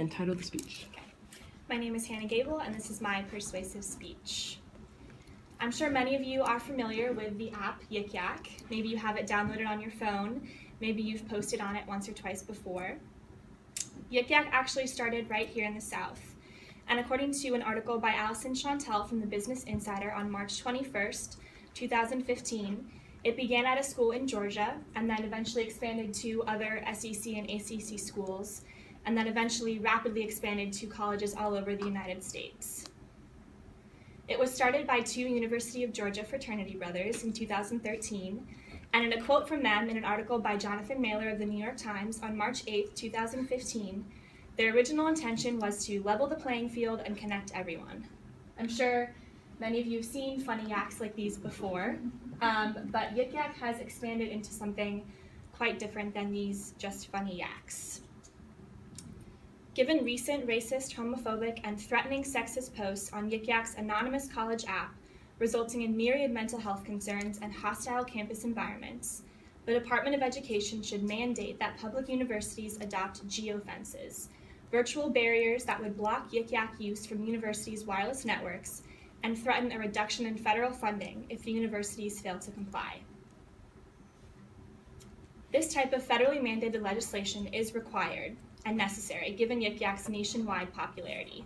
and title of the speech. Okay. My name is Gable, and this is my persuasive speech. I'm sure many of you are familiar with the app Yik Yak. Maybe you have it downloaded on your phone. Maybe you've posted on it once or twice before. Yik Yak actually started right here in the South. And according to an article by Allison Chantel from the Business Insider on March 21st, 2015, it began at a school in Georgia and then eventually expanded to other SEC and ACC schools, and then eventually rapidly expanded to colleges all over the United States. It was started by two University of Georgia fraternity brothers in 2013, and in a quote from them in an article by Jonathan Mailer of the New York Times on March 8, 2015, their original intention was to level the playing field and connect everyone. I'm sure many of you have seen funny yaks like these before, but Yik Yak has expanded into something quite different than these just funny yaks. Given recent racist, homophobic, and threatening sexist posts on Yik Yak's anonymous college app, resulting in myriad mental health concerns and hostile campus environments, the Department of Education should mandate that public universities adopt geofences, virtual barriers that would block Yik Yak use from universities' wireless networks and threaten a reduction in federal funding if the universities fail to comply. This type of federally mandated legislation is required and necessary given Yik Yak's nationwide popularity.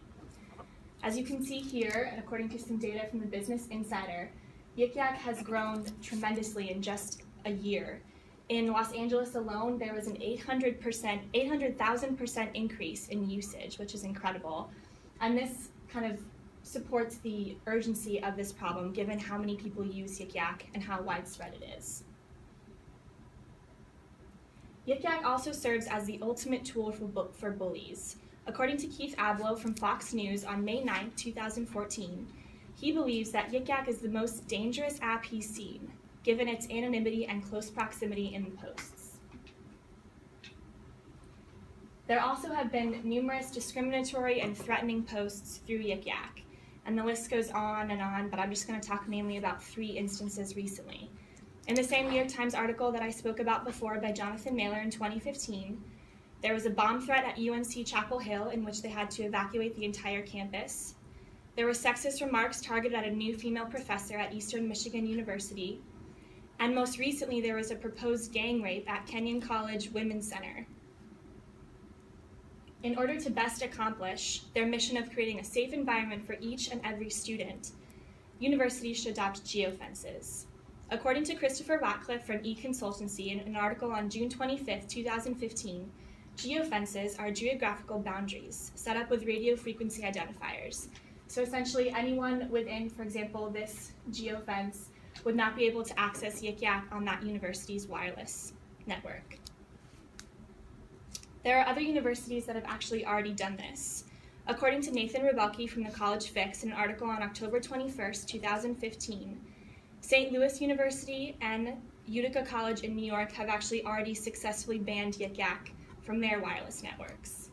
As you can see here, and according to some data from the Business Insider, Yik Yak has grown tremendously in just a year. In Los Angeles alone, there was an 800,000% increase in usage, which is incredible. And this kind of supports the urgency of this problem, given how many people use Yik Yak and how widespread it is. Yik Yak also serves as the ultimate tool for bullies. According to Keith Ablow from Fox News on May 9, 2014, he believes that Yik Yak is the most dangerous app he's seen, given its anonymity and close proximity in the posts. There also have been numerous discriminatory and threatening posts through Yik Yak, and the list goes on, but I'm just going to talk mainly about 3 instances recently. In the same New York Times article that I spoke about before by Jonathan Mailer in 2015, there was a bomb threat at UNC Chapel Hill in which they had to evacuate the entire campus. There were sexist remarks targeted at a new female professor at Eastern Michigan University. And most recently, there was a proposed gang rape at Kenyon College Women's Center. In order to best accomplish their mission of creating a safe environment for each and every student, universities should adopt geofences. According to Christopher Ratcliffe from eConsultancy in an article on June 25, 2015, geofences are geographical boundaries set up with radio frequency identifiers. So essentially anyone within, for example, this geofence would not be able to access Yik Yak on that university's wireless network. There are other universities that have actually already done this. According to Nathan Rebelke from the College Fix in an article on October 21, 2015, St. Louis University and Utica College in New York have actually already successfully banned Yik Yak from their wireless networks.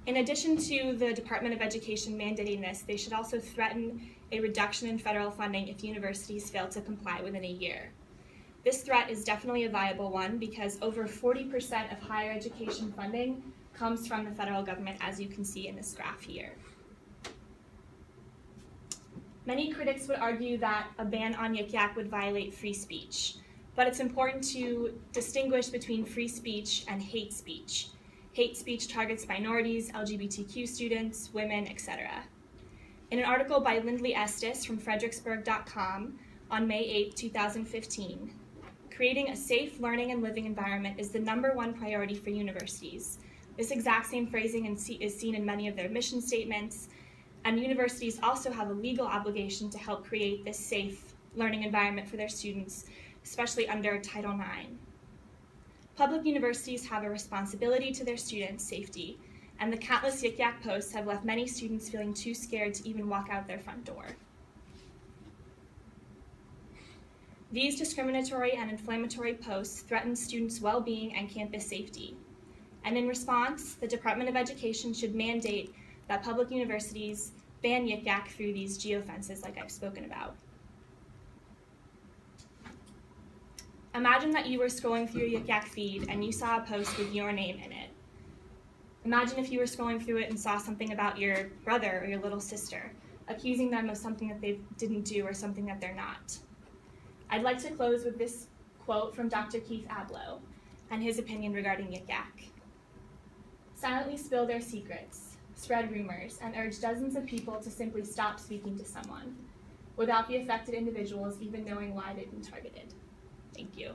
In addition to the Department of Education mandating this, they should also threaten a reduction in federal funding if universities fail to comply within a year. This threat is definitely a viable one because over 40% of higher education funding comes from the federal government, as you can see in this graph here. Many critics would argue that a ban on Yik Yak would violate free speech, but it's important to distinguish between free speech and hate speech. Hate speech targets minorities, LGBTQ students, women, etc. In an article by Lindley Estes from Fredericksburg.com on May 8, 2015, creating a safe learning and living environment is the #1 priority for universities. This exact same phrasing is seen in many of their mission statements, and universities also have a legal obligation to help create this safe learning environment for their students, especially under Title IX. Public universities have a responsibility to their students' safety, and the countless Yik Yak posts have left many students feeling too scared to even walk out their front door. These discriminatory and inflammatory posts threaten students' well-being and campus safety. And in response, the Department of Education should mandate that public universities ban Yik Yak through these geofences like I've spoken about. Imagine that you were scrolling through your Yik Yak feed and you saw a post with your name in it. Imagine if you were scrolling through it and saw something about your brother or your little sister, accusing them of something that they didn't do or something that they're not. I'd like to close with this quote from Dr. Keith Abloh and his opinion regarding Yik Yak. Silently spill their secrets, spread rumors, and urge dozens of people to simply stop speaking to someone, without the affected individuals even knowing why they've been targeted. Thank you.